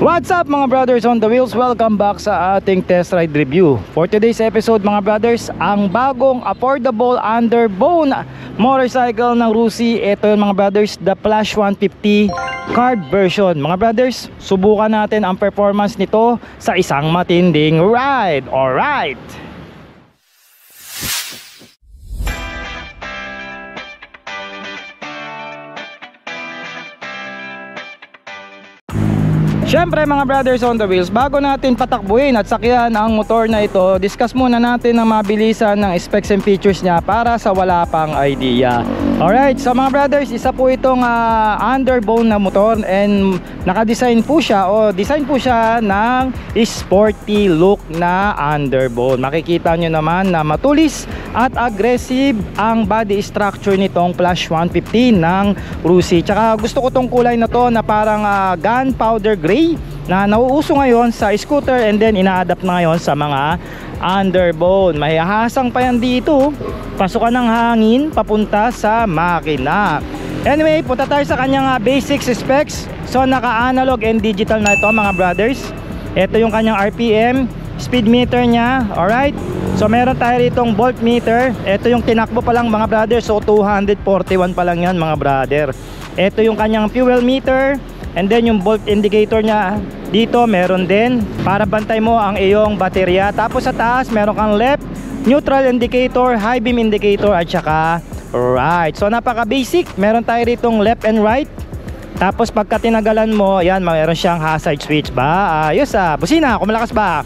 What's up mga brothers on the wheels? Welcome back sa ating test ride review. For today's episode mga brothers, ang bagong affordable underbone motorcycle ng Rusi. Ito yun mga brothers, the Flash 150 carb version. Mga brothers, subukan natin ang performance nito sa isang matinding ride. Alright! Siyempre mga brothers on the wheels, bago natin patakbuhin at sakyan ang motor na ito, discuss muna natin ang mabilisan ng specs and features niya para sa wala pang idea. Alright, so mga brothers, isa po itong underbone na motor and nakadesign po siya o design po siya ng sporty look na underbone. Makikita nyo naman na matulis at aggressive ang body structure nitong Flash 150 ng Rusi. Tsaka gusto ko tong kulay na to na parang gunpowder gray na nauuso ngayon sa scooter and then ina-adapt na ngayon sa mga underbone. Mahihasang pa yan dito, pasukan ng hangin papunta sa makina. Anyway, punta tayo sa kanyang basic specs. So naka-analog and digital na ito mga brothers. Ito yung kanyang RPM, speed meter niya. Alright, so meron tayo ditong voltmeter. Ito yung tinakbo pa lang mga brothers, so 241 pa lang yan mga brother. Ito yung kanyang fuel meter. And then yung volt indicator niya dito meron din para bantay mo ang iyong baterya. Tapos sa taas meron kang left, neutral indicator, high beam indicator at saka right. So napaka basic. Meron tayo ditong left and right. Tapos pagka tinagalan mo, yan, meron siyang hazard switch ba. Ayos busina, kung malakas ba.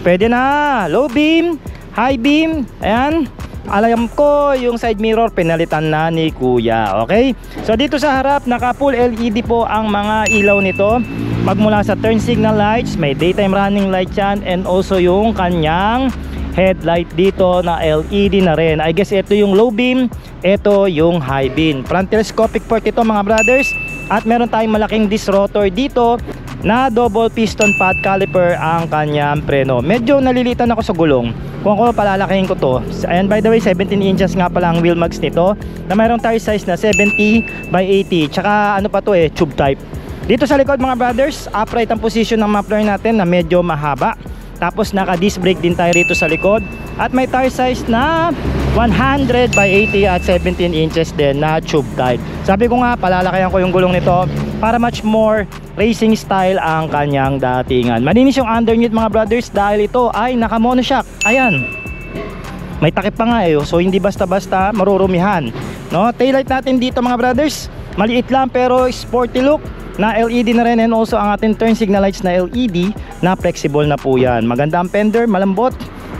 Pwede na, low beam, high beam. Ayan. Alam ko yung side mirror pinalitan na ni kuya. Okay, so dito sa harap naka full LED po ang mga ilaw nito. Magmula sa turn signal lights, may daytime running light yan, and also yung kanyang headlight dito na LED na rin. I guess ito yung low beam, ito yung high beam. Front telescopic port ito mga brothers. At meron tayong malaking disc rotor dito na double piston pad caliper ang kanyang preno. Medyo nalilitan ako sa gulong kung ako palalakihin ko to. And by the way, 17 inches nga pala ang wheel mags nito, na mayroong tire size na 70 by 80. Tsaka ano pa to tube type. Dito sa likod mga brothers, upright ang position ng muffler natin na medyo mahaba. Tapos naka disc brake din tayo rito sa likod. At may tire size na 100 by 80 at 17 inches din na tube type. Sabi ko nga, palalakihan ko yung gulong nito para much more racing style ang kanyang datingan. Malinis yung underneath mga brothers dahil ito ay naka monoshock. Ayan, may takip pa nga so hindi basta-basta marurumihan, no? Taillight natin dito mga brothers, maliit lang pero sporty look na LED na rin, and also ang ating turn signal lights na LED na flexible na po yan. Maganda ang fender, malambot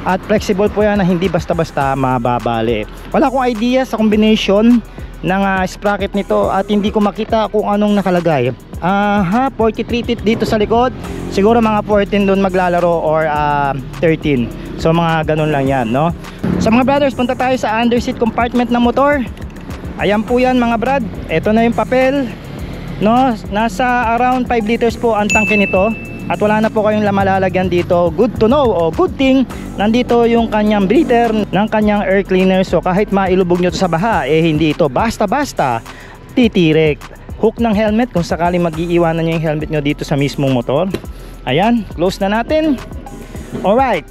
at flexible po yan na hindi basta-basta mababali. Wala akong idea sa combination ng sprocket nito at hindi ko makita kung anong nakalagay. 43 feet dito sa likod, siguro mga 14 doon maglalaro or 13. So mga ganun lang yan, no? So mga brothers, punta tayo sa underseat compartment ng motor. Ayan po yan mga brad. Ito na yung papel, no? Nasa around 5 liters po ang tangke nito. At wala na po kayong malalagyan dito. Good to know o good thing, nandito yung kanyang breather ng kanyang air cleaner. So kahit mailubog nyo sa baha, hindi ito basta-basta titirek. Hook ng helmet kung sakaling mag-iiwanan nyo yung helmet nyo dito sa mismong motor. Ayan, close na natin. Alright,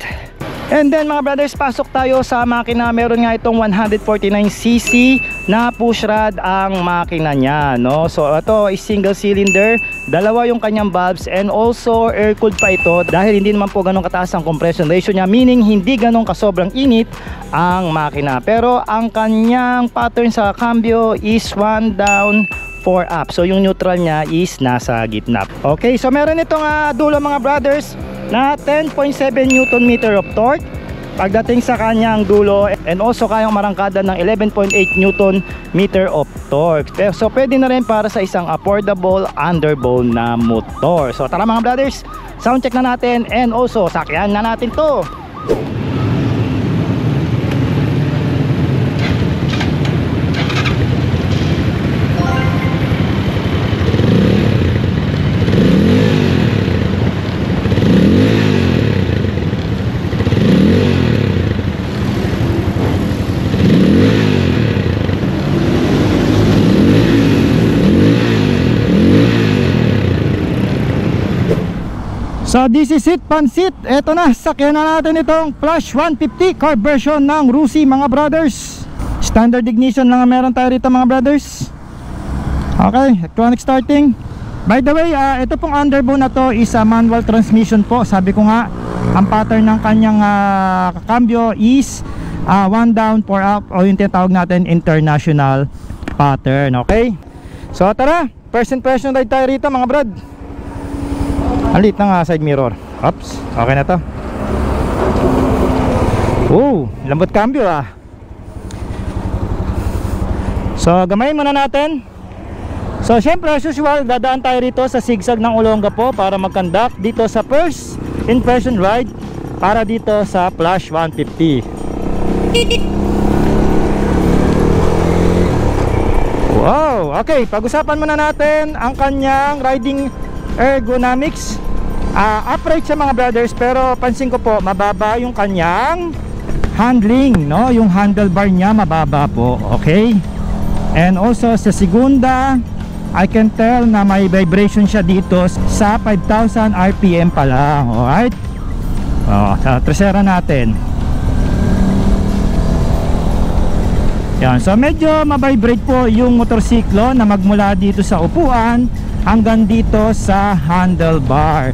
and then mga brothers, pasok tayo sa makina. Meron nga itong 149cc na push rod ang makina nya, no? So ito is single cylinder, dalawa yung kanyang valves, and also air cooled pa ito dahil hindi naman po ganun kataas ang compression ratio nya, meaning hindi ganun kasobrang init ang makina. Pero ang kanyang pattern sa cambio is 1 down 4 up, so yung neutral nya is nasa gitna. Okay, so meron itong dulo mga brothers na 10.7 Newton meter of torque pagdating sa kanyang dulo, and also kayang marangkada ng 11.8 Newton meter of torque. So pwede na rin para sa isang affordable underbone na motor. So tara mga brothers, sound check na natin, and also sakyan na natin to. So this is it, pansit. Eto na, sakyan na natin itong Flash 150 carb version ng Rusi mga brothers. Standard ignition lang ang meron tayo rito mga brothers. Okay, electronic starting. By the way, ito pong underbone na to is a manual transmission po. Sabi ko nga, ang pattern ng kanyang cambio is 1 down, 4 up, o yung tinatawag natin international pattern. Okay, so tara, first impression ride tayo rito mga brad. Alit na nga side mirror. Oops, okay na to. Oh, lambot cambio So gamayin muna natin. So syempre as usual, dadaan tayo rito sa sigsag ng Olongapo para mag-conduct dito sa first impression ride para dito sa Flash 150. Wow, okay, pag-usapan muna natin ang kanyang riding ergonomics. Upright siya mga brothers, pero pansin ko po mababa yung kanyang handling, no? Yung handlebar niya mababa po, okay? And also sa segunda, I can tell na may vibration siya dito sa 5,000 RPM pa lang, alright? Sa tercera natin. Yan, so medyo mabibrate po yung motorsiklo na magmula dito sa upuan hanggang dito sa handlebar.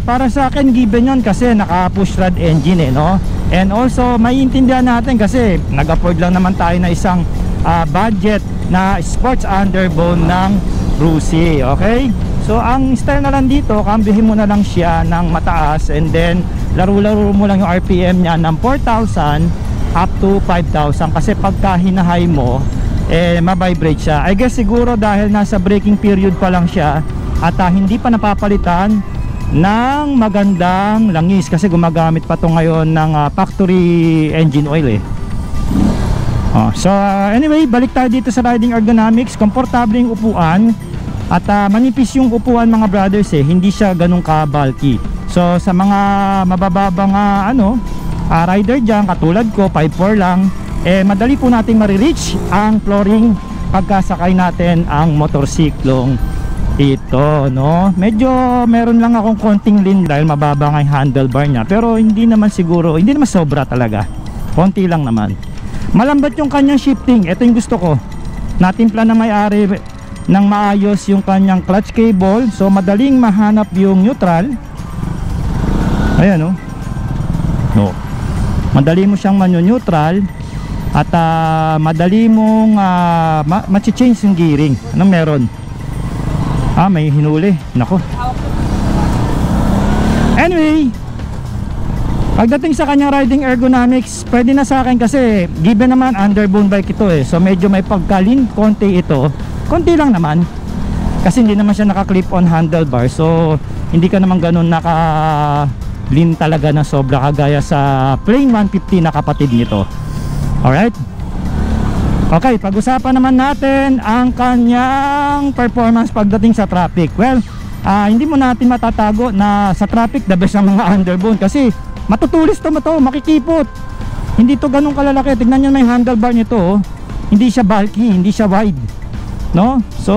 Para sa akin given yun kasi naka push rod engine no? And also maiintindihan natin kasi nag-afford lang naman tayo na isang budget na sports underbone ng Rusi, okay? So ang style na lang dito, kambihin mo na lang siya ng mataas and then laro-laro mo lang yung RPM niya ng 4,000 up to 5,000 kasi pagka hinahay mo mabibrate siya. I guess siguro dahil nasa braking period pa lang siya at hindi pa napapalitan ng magandang langis kasi gumagamit pa to ngayon ng factory engine oil So anyway, balik tayo dito sa riding ergonomics. Komportable yung upuan at manipis yung upuan mga brothers hindi siya ganun ka-bulky. So sa mga mabababang rider dyan katulad ko 5'4 lang, madali po nating marireach ang flooring pagkasakay natin ang motorsiklong ito, no? Medyo meron lang akong konting lean dahil mababa nga yung handlebar niya, pero hindi naman siguro, hindi naman sobra talaga, konti lang naman. Malambat yung kanyang shifting, ito yung gusto ko. Natimpla na may-ari ng maayos yung kanyang clutch cable, so madaling mahanap yung neutral. Ayan no, madali mo siyang manu-neutral at madali mong ma-change yung gearing. Anong meron? May hinuli. Nako. Anyway, pagdating sa kanyang riding ergonomics, pwede na sa akin kasi given naman underbone bike ito so medyo may pagkalin konti ito. Konti lang naman. Kasi hindi naman siya naka-clip on handlebar. So hindi ka naman ganun naka-lean talaga na sobra kagaya sa plain 150 na kapatid nito. Alright? Okay, pag-usapan naman natin ang kanyang performance pagdating sa traffic. Well, hindi mo natin matatago na sa traffic the best ang mga underbone kasi matutulis to makikipot. Hindi to ganun kalalaki. Tignan nyo may handlebar nito Hindi siya bulky, hindi siya wide, no? So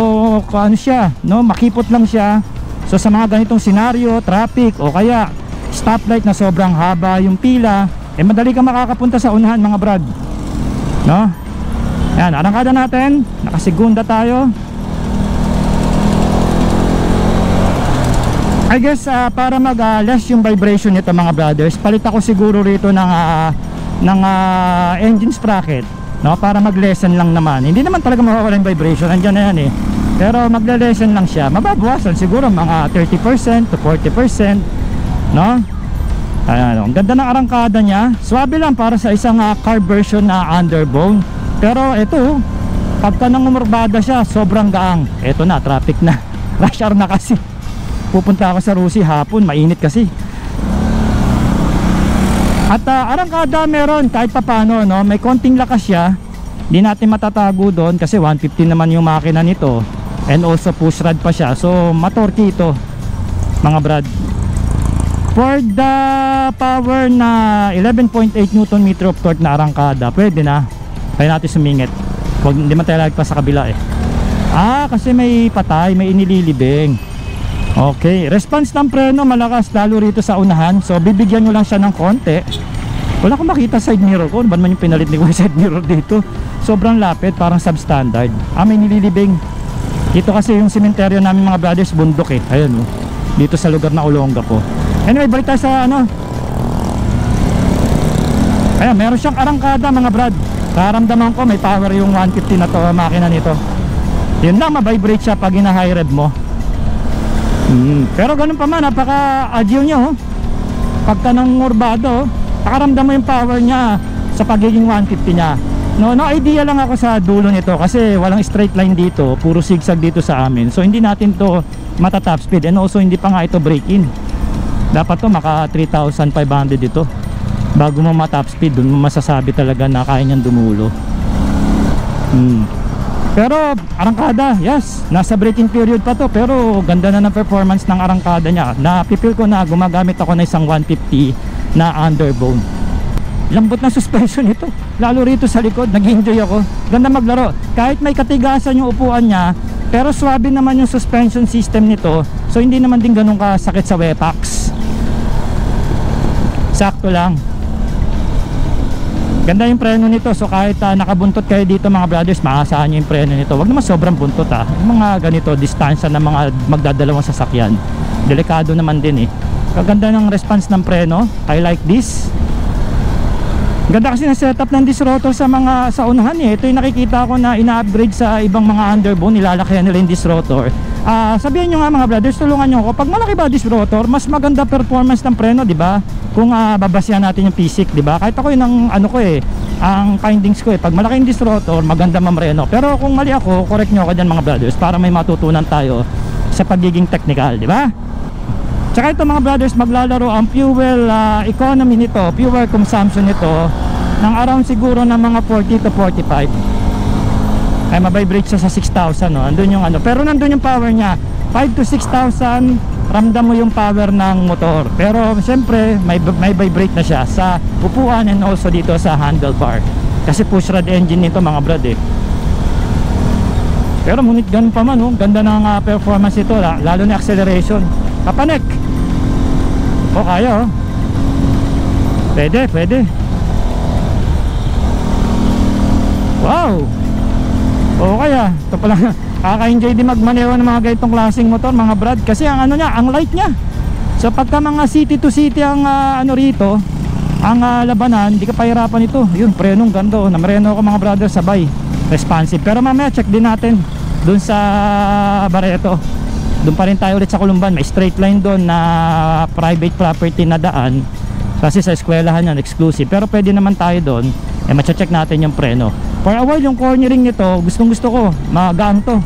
ano siya, no? Makipot lang siya. So sa mga ganitong senaryo, traffic o kaya stoplight na sobrang haba yung pila, madali ka makakapunta sa unahan mga brad, no? Yan, arangkada natin, nakasegunda tayo. I guess para mag-less yung vibration nito mga brothers, palit ako siguro rito ng engine sprocket, no? Para mag-lessen lang naman. Hindi naman talaga mawawala yung vibration, andyan na yan pero magle-lessen lang siya. Mababawasan siguro mga 30% to 40%, no? Ayan, ang ganda ng arangkada niya. Swabe lang para sa isang carb version na underbone. Pero ito, pagka nangumorbada siya, sobrang gaang. Ito na, traffic na. Rush hour na kasi. Pupunta ako sa Rusi hapon, mainit kasi. At arangkada meron kahit papano, no? May konting lakas siya. Hindi natin matatago doon kasi 150 naman yung makina nito. And also push rod pa siya. So matorky ito mga brad. For the power na 11.8 Nm of torque na arangkada, pwede na. Kaya natin sumingit. Huwag, hindi man tayo lagpas sa kabila kasi may patay, may inililibing. Okay, response ng preno malakas lalo rito sa unahan. So bibigyan nyo lang siya ng konti. Wala akong makita side mirror ko. Ano ba naman yung pinalit ni ko side mirror dito? Sobrang lapit, parang substandard. May nililibing. Dito kasi yung sementeryo namin mga brothers, bundok eh. Ayun oh. Dito sa lugar na Olongapo. Anyway, balik tayo sa ano. Ayan, meron siyang arangkada mga brad. Karamdaman ko may power yung 150 na to, makina nito. Yun lang, mabibrate siya pag ina-high rev mo. Pero ganun pa man, napaka-agile niya oh. Pagka ng urbado oh, nakaramdam mo yung power niya sa pagiging 150 niya. No idea lang ako sa dulo nito kasi walang straight line dito, puro zigzag dito sa amin. So hindi natin to mata-top speed, and also hindi pa nga ito break-in. Dapat to maka 3,500 dito bago mo ma-top speed, dun mo masasabi talaga na kaya niyang dumulo. Pero arangkada, yes, nasa braking period pa to, pero ganda na ng performance ng arangkada niya. Napipil ko na gumagamit ako ng isang 150 na underbone. Lambot na suspension ito, lalo rito sa likod, nag-enjoy ako. Ganda maglaro, kahit may katigasan yung upuan niya, pero swabe naman yung suspension system nito. So hindi naman din ganun kasakit sa Wepax. Sakto lang. Ganda yung preno nito, so kahit nakabuntot kayo dito mga brothers, maasahan nyo yung preno nito. Wag naman sobrang buntot yung mga ganito, distansya ng mga magdadalawang sasakyan, delikado naman din eh. Kaganda ng response ng preno, I like this. Ganda kasi na setup ng disc rotor sa unahan eh. Ito yung nakikita ko na ina-upgrade sa ibang mga underbone, nilalakyan nila yung disc rotor. Sabihin nyo nga mga brothers, tulungan nyo ako. Pag malaki ba disc rotor, mas maganda performance ng preno, di ba? Kung babasyan natin yung P6, di ba? Kahit ako yun ang ang findings ko eh. Pag malaki yung disc rotor, maganda mamreno. Pero kung mali ako, correct nyo ako dyan mga brothers para may matutunan tayo sa pagiging technical, di ba? Tsaka ito mga brothers, maglalaro ang fuel economy nito, fuel consumption nito ng around siguro ng mga 40 to 45. Ay mabibrate siya sa 6,000 no? Andun yung pero nandun yung power niya 5 to 6,000, ramdam mo yung power ng motor. Pero siyempre may vibrate na siya sa upuan and also dito sa handlebar. Kasi push rod engine nito mga brad eh. Pero ngunit ganun pa man ganda ng performance ito, lalo na acceleration. Kapanek. Kaya pwede. Wow. Kaya ito pala, kaka-enjoy din magmaneho ng mga ganitong klaseng motor mga brad, kasi ang ang light niya. So pagka mga city to city ang rito, ang labanan, hindi ka pahirapan ito. Yun, prenong ganda namreno ako mga brother, sabay responsive. Pero mamaya check din natin dun sa Barreto. Doon pa rin tayo ulit sa Columban, may straight line doon na private property na daan kasi sa eskwelahan yan exclusive. Pero pwede naman tayo doon, mache-check natin yung preno. For a while yung cornering nito, gustong gusto ko, magaan to,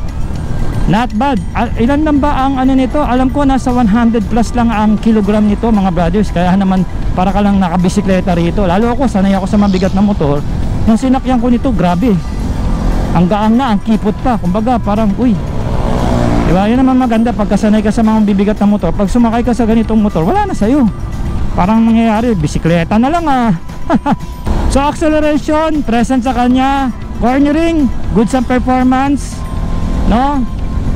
not bad. Ilan lang ba ang nito? Alam ko nasa 100 plus lang ang kilogram nito mga brothers, kaya naman para ka lang nakabisikleta rito. Lalo ako, sanay ako sa mabigat na motor. Nung sinakyan ko nito, grabe, ang gaan na, ang kipot pa, kumbaga parang diba? Yun naman maganda pagkasanay ka sa mga bibigat na motor. Pag sumakay ka sa ganitong motor, wala na sa'yo. Parang mangyayari, bisikleta na lang So acceleration, present sa kanya. Cornering, good sa performance, no?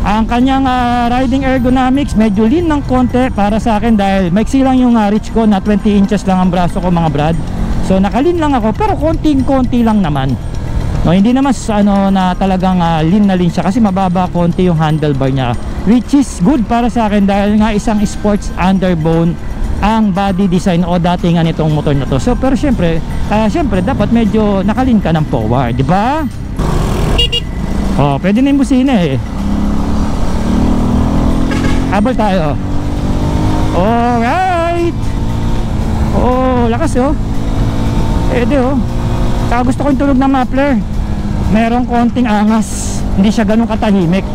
Ang kanyang riding ergonomics, medyo lean ng konti para sa akin dahil maiksi lang yung reach ko, na 20 inches lang ang braso ko mga brad. So nakalin lang ako, pero konting-konti lang naman. No, hindi naman na talagang lean na lean siya kasi mababa konti yung handlebar niya, which is good para sa akin dahil nga isang sports underbone ang body design o datingan nitong motor na to. So pero syempre dapat medyo nakalin ka ng forward, di ba? Pwede na yung busina eh. Habol tayo. Alright. Lakas pwede saka gusto ko yung tulog ng muffler, merong konting angas, hindi siya ganun katahimik.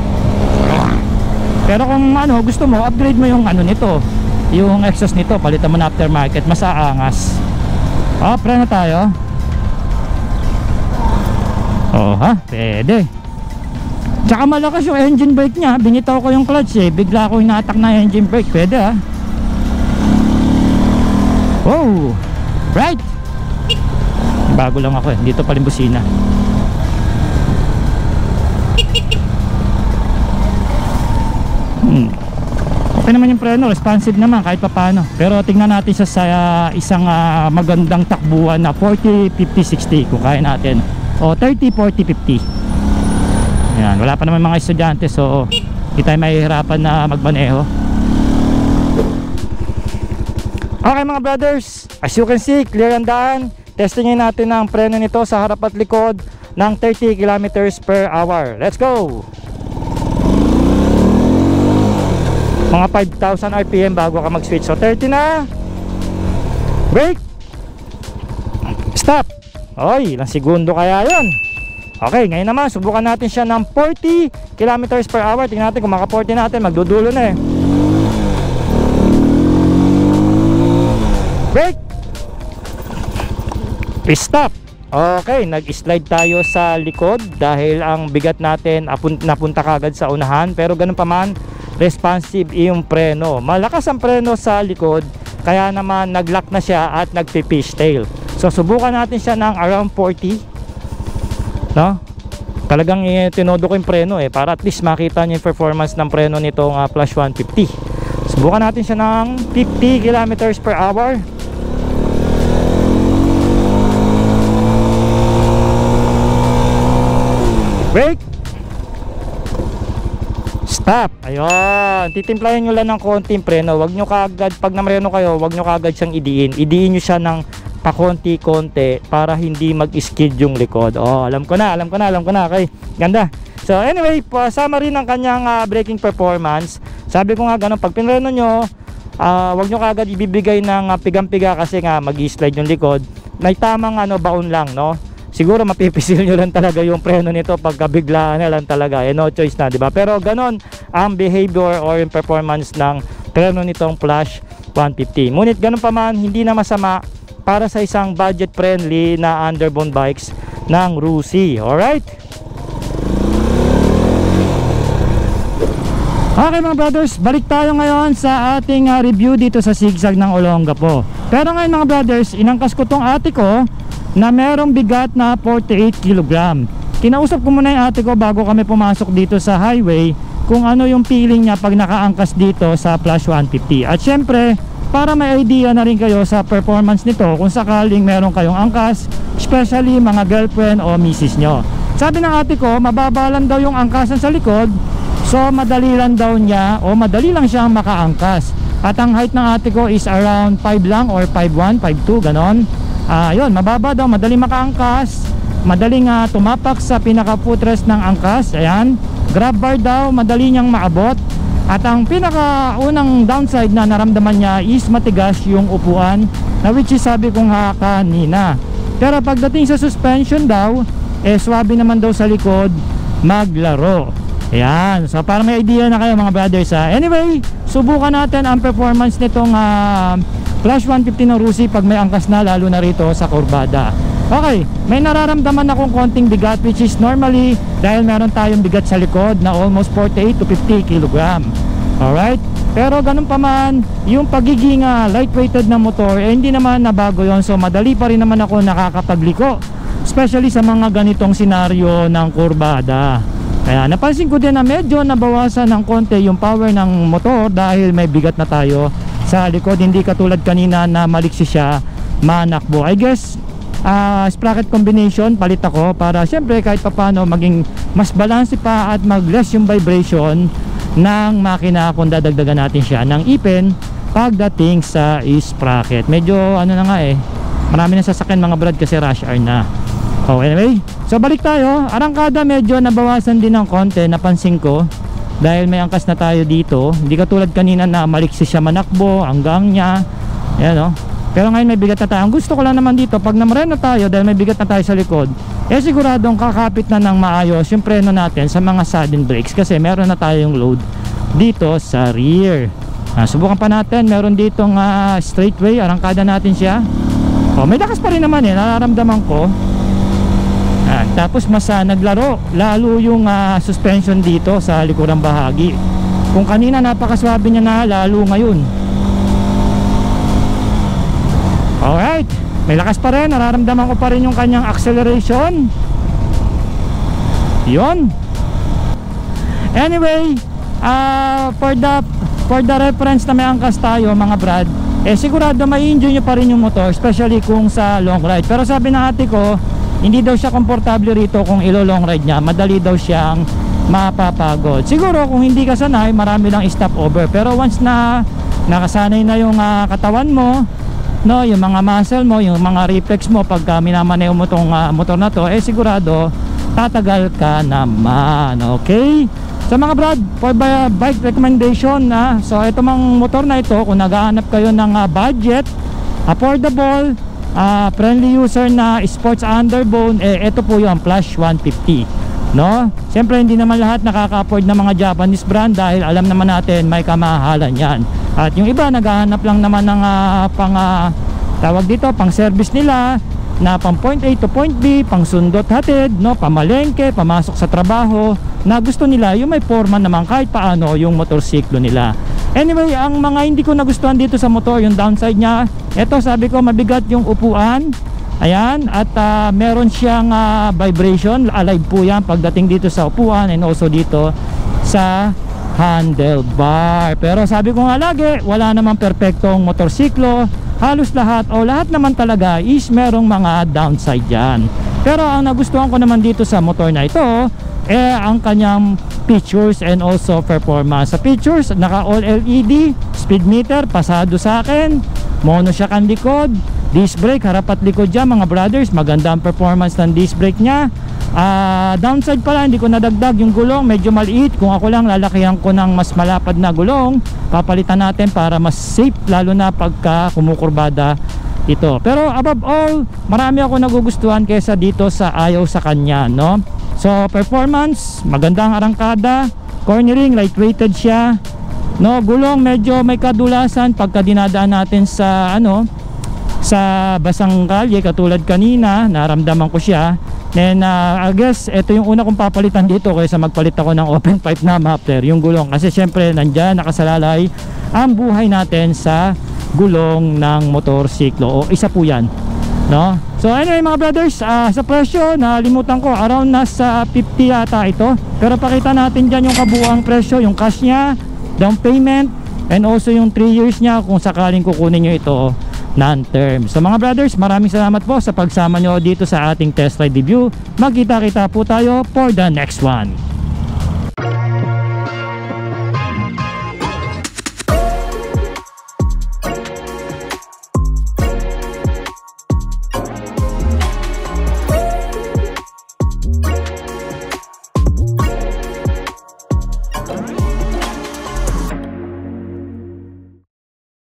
Pero kung gusto mo, upgrade mo yung nito, yung exhaust nito, palitan mo na aftermarket, mas aangas. Preno tayo. Pwede. Tsaka malakas yung engine brake niya, binitaw ko yung clutch bigla ko hinatak na engine brake, pwede right. Bago lang ako dito pa rin busina. Okay naman yung preno, responsive naman kahit papaano. Pero tingnan natin siya sa isang magandang takbuhan na 40, 50, 60 kung kaya natin. O 30, 40, 50. Ayan, wala pa naman mga estudyante, so hindi tayo mahihirapan na magmaneho. Okay mga brothers, as you can see, clear ang daan. Testingin natin ang preno nito sa harap at likod ng 30 kilometers per hour. Let's go! Mga 5,000 RPM bago ka mag-switch. So 30 na. Brake. Stop. Oy, ilang segundo kaya yun? Okay, ngayon naman subukan natin siya ng 40 kilometers per hour. Tingnan natin kung maka 40 natin, magdudulo na eh. Brake. Stop. Okay, nag-slide tayo sa likod dahil ang bigat natin napunta kagad sa unahan. Pero ganun pa man, responsive yung preno. Malakas ang preno sa likod, kaya naman nag-lock na siya at nagpi-fishtail. So subukan natin siya ng around 40. No? Talagang tinodo ko yung preno para at least makita niyo yung performance ng preno nitong Flash 150. Subukan natin siya ng 50 kilometers per hour. Brake. Stop. Ayun, titimplahin nyo lang ng konting preno. Huwag nyo kagad, pag namreno kayo, huwag nyo kagad siyang idiin. Idiin nyo siya ng pakonti-konti para hindi mag-skid yung likod. Oh, alam ko na. Okay, ganda. So anyway, summary ng kanyang braking performance. Sabi ko nga ganun, pag pinreno nyo, huwag nyo kagad ibibigay ng pigang-piga kasi nga mag-slide yung likod. May tamang baon lang, no? Siguro mapipisil nyo lang talaga yung preno nito pagka biglaan na lang talaga, no choice na, diba? Pero ganon ang behavior or yung performance ng preno nitong Flash 150. Ngunit ganon pa man, hindi na masama para sa isang budget friendly na underbone bikes ng Rusi. Alright? Okay mga brothers, balik tayo ngayon sa ating review dito sa Zigzag ng Olongapo. Pero ngayon mga brothers, inangkas ko tong ate ko na merong bigat na 48 kg. Kinausap ko muna yung ate ko bago kami pumasok dito sa highway kung ano yung feeling niya pag nakaangkas dito sa Flash 150. At syempre, para may idea na rin kayo sa performance nito kung sakaling meron kayong angkas, especially mga girlfriend o misis nyo. Sabi ng ate ko, mababa lang daw yung angkasan sa likod, so madali lang daw niya o madali lang siyang makaangkas. At ang height ng ate ko is around 5 lang or 5'1", 5'2", ganon. Yun, mababa daw, madaling makaangkas, madaling tumapak sa pinaka footrest ng angkas. Ayan, grab bar daw, madali niyang maabot. At ang pinaka unang downside na naramdaman niya is matigas yung upuan, na which is sabi ko nga kanina. Pero pagdating sa suspension daw, swabe naman daw sa likod maglaro. Ayan, so para may idea na kayo mga brothers. Anyway, subukan natin ang performance nitong Flash 150 ng Rusi pag may angkas na, lalo na rito sa kurbada. Okay, may nararamdaman akong konting bigat, which is normally dahil meron tayong bigat sa likod na almost 48 to 50 kg. Alright, pero ganun pa man, yung pagiging lightweighted na motor, hindi naman nabago yon. So madali pa rin naman ako nakakapagliko, especially sa mga ganitong senaryo ng kurbada. Kaya napansin ko din na medyo nabawasan ng konti yung power ng motor dahil may bigat na tayo sa likod. Hindi katulad kanina na maliksi siya manakbo. I guess sprocket combination palit ako para syempre kahit papano maging mas balance pa at mag less yung vibration ng makina kung dadagdagan natin siya ng ipin pagdating sa sprocket. Medyo na nga marami na sasakyan mga brad kasi rush hour na. Anyway, so balik tayo. Arangkada medyo nabawasan din ng konti, napansin ko, dahil may angkas na tayo dito. Hindi katulad kanina na maliksi siya manakbo, hanggang niya. Ayan, pero ngayon may bigat na tayo. Ang gusto ko lang naman dito, pag namreno tayo dahil may bigat na tayo sa likod, siguradong kakapit na ng maayos yung preno natin sa mga sudden brakes kasi meron na tayong load dito sa rear. Subukan pa natin. Meron ditong straightway, arangkada natin siya. May lakas pa rin naman nararamdaman ko. Tapos mas naglaro lalo yung suspension dito sa likurang bahagi. Kung kanina napakaswabe niya na, lalo ngayon. Alright, may lakas pa rin, nararamdaman ko pa rin yung kanyang acceleration. Yun. Anyway, for the for the reference na may angkas tayo mga brad, sigurado may enjoy nyo pa rin yung motor, especially kung sa long ride. Pero sabi ng ate ko, hindi daw siya komportable rito kung ilo long ride niya, madali daw siyang mapapagod. Siguro kung hindi ka sanay, marami lang stopover, pero once na nakasanay na yung katawan mo, no, yung mga muscle mo, yung mga reflex mo pagka minamaneho mo tong motor na to, sigurado tatagal ka naman. Okay, so mga brad, for bike recommendation so ito mang motor na ito, kung naghahanap kayo ng budget, affordable, friendly user na sports underbone, ito po yung Flash 150, no? Siyempre hindi naman lahat nakaka-afford ng mga Japanese brand dahil alam naman natin may kamahalan yan. At yung iba naghahanap lang naman ng tawag dito, pang service nila na pang point A to point B, pang sundot hatid, no, pamalengke, pamasok sa trabaho, na gusto nila yung may forma naman kahit paano yung motorsiklo nila. Anyway, ang mga hindi ko nagustuhan dito sa motor, yung downside niya, eto sabi ko mabigat yung upuan. Ayan, at meron siyang vibration, alive po yan pagdating dito sa upuan and also dito sa handlebar. Pero sabi ko nga lagi, wala namang perpektong motorsiklo. Halos lahat o lahat naman talaga is merong mga downside yan. Pero ang nagustuhan ko naman dito sa motor na ito, ang kanyang features and also performance. Sa features, naka all LED, speed meter, pasado sa akin, mono shock ang likod, disc brake, harap at likod dyan mga brothers, maganda ang performance ng disc brake nya. Downside pala, hindi ko nadagdag yung gulong, medyo maliit. Kung ako lang, lalakihan ko ng mas malapad na gulong, papalitan natin para mas safe, lalo na pagka kumukurbada ito. Pero above all, marami ako nagugustuhan kaysa dito sa ayaw sa kanya, no? So performance, magandang arangkada, cornering, lightweighted siya, no? Gulong medyo may kadulasan pagka dinadaan natin sa sa basang kalye, katulad kanina naramdaman ko siya. Then I guess ito yung una kong papalitan dito kaysa magpalit ako ng open pipe na muffler, yung gulong, kasi syempre nandyan nakasalalay ang buhay natin sa gulong ng motorsiklo, o isa po yan, no? So anyway mga brothers, sa presyo nalimutan ko, around nasa 50 yata ito, pero pakita natin dyan yung kabuuang presyo, yung cash nya, down payment, and also yung 3 years nya kung sakaling kukunin nyo ito non-term. So mga brothers, maraming salamat po sa pagsama nyo dito sa ating test ride review. Magkita-kita po tayo for the next one.